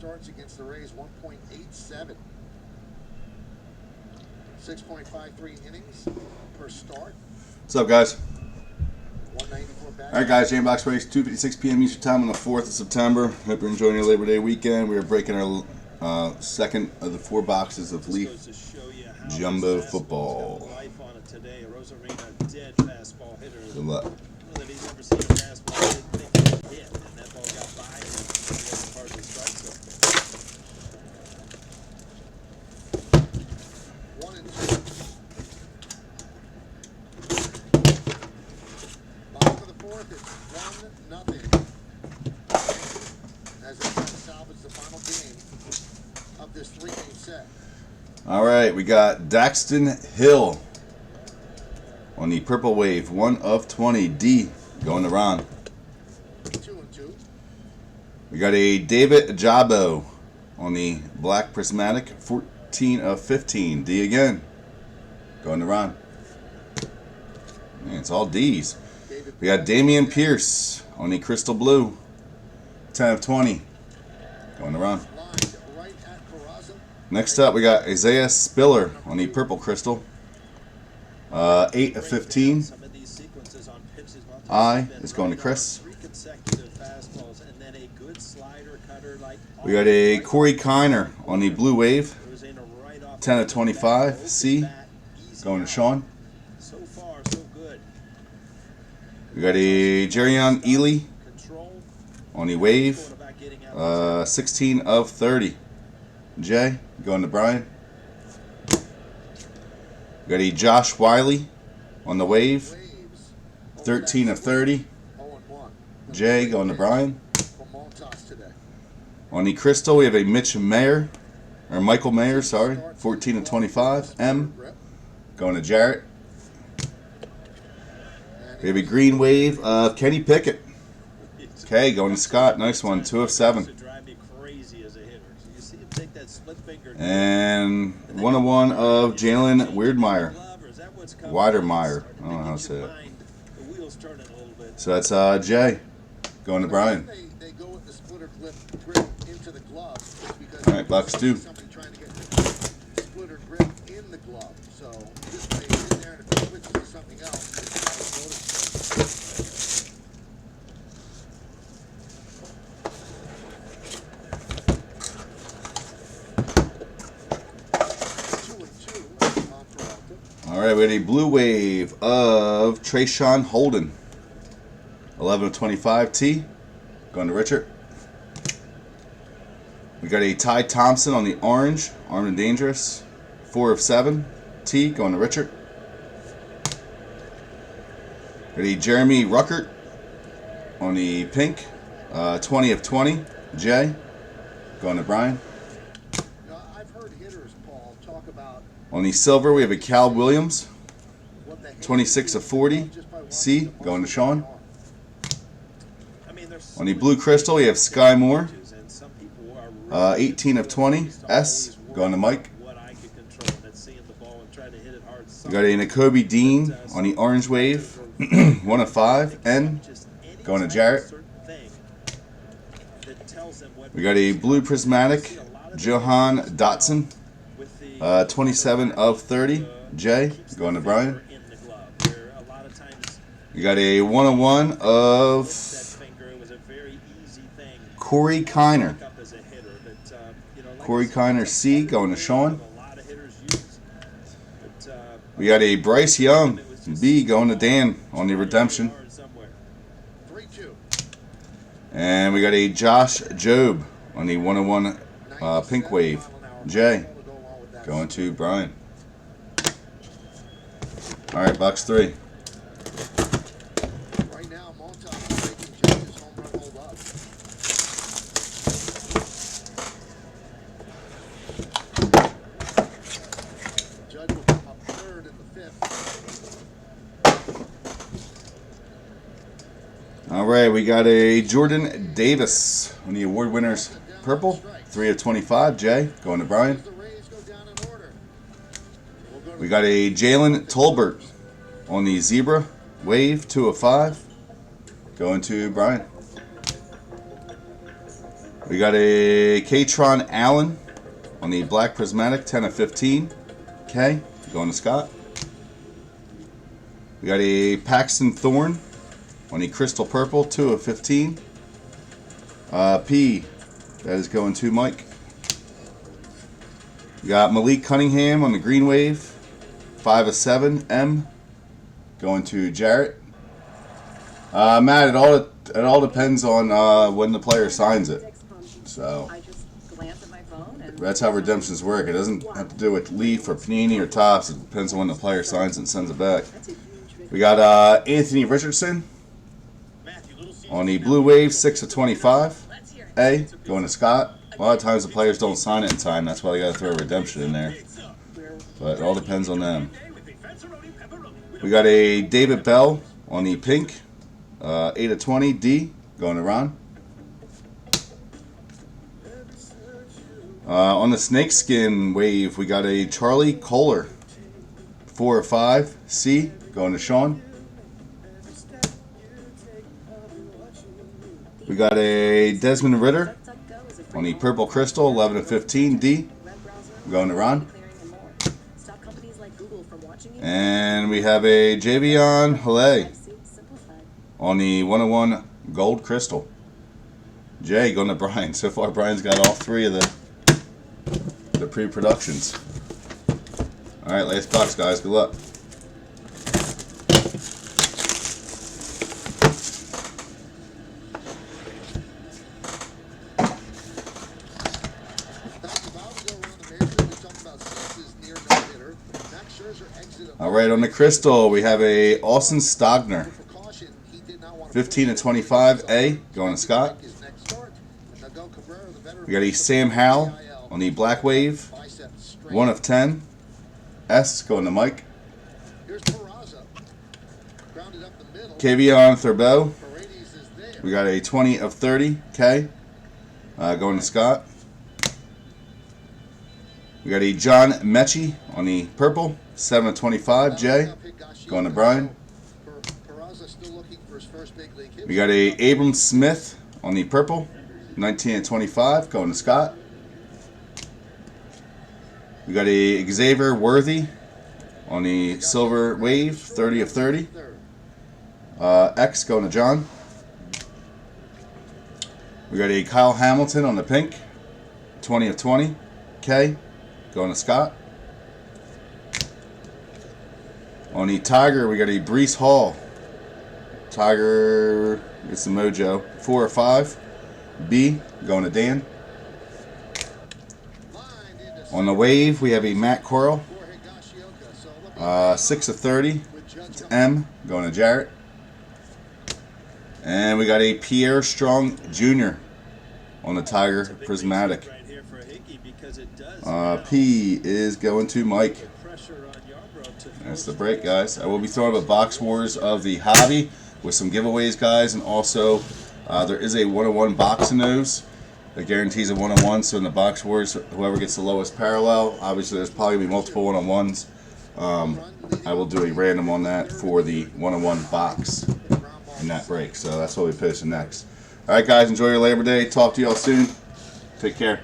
starts against the Rays, 1.87. 6.53 innings per start. What's up, guys? 194 back. All right, guys. Jamie Box Race, 2:56 p.m. Eastern Time on the 4th of September. Hope you're enjoying your Labor Day weekend. We are breaking our second of the 4 boxes of Leaf Jumbo Football. Good luck. All right, we got Daxton Hill on the Purple Wave, 1 of 20. D going to Ron. 2-2. We got a David Ajabo on the Black Prismatic, 14 of 15. D again. Going to Ron. Man, it's all D's. We got Damian Pierce on the Crystal Blue, 10 of 20. Going to Ron. Next up, we got Isaiah Spiller on the Purple Crystal, 8 of 15. I is going to Chris. We got a Corey Kiner on the Blue Wave, 10 of 25. C going to Sean. We got a Jerion Ely on the Wave, 16 of 30. J going to Brian. We got a Josh Wiley on the Wave, 13 of 30. J going to Brian. On the Crystal, we have a Michael Mayer, sorry, 14 of 25. M going to Jarrett. We have a Green Wave of Kenny Pickett. K going to Scott. Nice one, 2 of 7. And 1 of 1 of Jalen Weidermeyer. I don't know how to say it. So that's Jay going to Brian. All right, box 2. All right, we had a Blue Wave of Trayshawn Holden, 11 of 25. T going to Richard. We got a Ty Thompson on the orange, Armed and Dangerous, 4 of 7. T going to Richard. Got a Jeremy Ruckert on the pink, 20 of 20. J going to Brian. I've heard hitters, Paul, talk about. On the silver, we have a Cal Williams, 26 of 40. C going to Sean. On the blue crystal, we have Sky Moore, 18 of 20. S going to Mike. We got a Nakobe Dean on the orange wave, 1 of 5. N going to Jarrett. We got a blue prismatic Johan Dotson, 27 of 30. J going to Brian. We got a 101 of Corey Kiner. Corey Kiner C going to Sean. We got a Bryce Young B going to Dan on the redemption. And we got a Josh Jobe on the 101 pink wave. J going to Brian. All right, box 3. Right now, Montas is making Judge's home run hold up. Judge will come up third in the 5th. All right, we got a Jordan Davis on the award winners purple, 3 of 25. J going to Brian. We got a Jalen Tolbert on the zebra wave, 2 of 5. Going to Brian. We got a Katron Allen on the Black Prismatic, 10 of 15. Okay, going to Scott. We got a Paxton Thorne on the Crystal Purple, 2 of 15. P, that is going to Mike. We got Malik Cunningham on the Green Wave, 5 of 7. M, going to Jarrett. Matt, it all depends on when the player signs it. So that's how redemptions work. It doesn't have to do with Leaf or Panini or Topps. It depends on when the player signs it and sends it back. We got Anthony Richardson on the Blue Wave, 6 of 25. A, going to Scott. A lot of times the players don't sign it in time. That's why they got to throw a redemption in there. But it all depends on them. We got a David Bell on the pink, 8 of 20. D, going to Ron. On the Snakeskin Wave, we got a Charlie Kohler, 4 of 5. C, going to Sean. We got a Desmond Ritter on the Purple Crystal, 11 of 15. D, going to Ron. And we have a Javion Hale on the 101 Gold Crystal. Jay, going to Brian. So far, Brian's got all 3 of the pre-productions. All right, last box, guys. Good luck. All right, on the Crystal, we have a Austin Stogner, 15 of 25. A, going to Scott. We got a Sam Howell on the Black Wave, 1 of 10. S, going to Mike. Kavion Thurbeau. We got a 20 of 30. K, going to Scott. We got a John Mechie on the purple, 7 of 25. J, going to Brian. We got a Abram Smith on the purple, 19 of 25. Going to Scott. We got a Xavier Worthy on the silver wave, 30 of 30. X, going to John. We got a Kyle Hamilton on the pink, 20 of 20. K, going to Scott. On the Tiger, we got a Breece Hall. Tiger, it's the Mojo, 4 of 5. B, going to Dan. On the Wave, we have a Matt Corral, 6 of 30. It's M, going to Jarrett. And we got a Pierre Strong Jr. on the Tiger Prismatic. P is going to Mike. That's the break, guys. I will be throwing up a Box Wars of the hobby with some giveaways, guys, and also there is a 101 box in those that guarantees a 101. So in the Box Wars, whoever gets the lowest parallel, obviously there's probably going to be multiple 101s. I will do a random on that for the 101 box in that break. So that's what we post next. All right, guys, enjoy your Labor Day. Talk to y'all soon. Take care.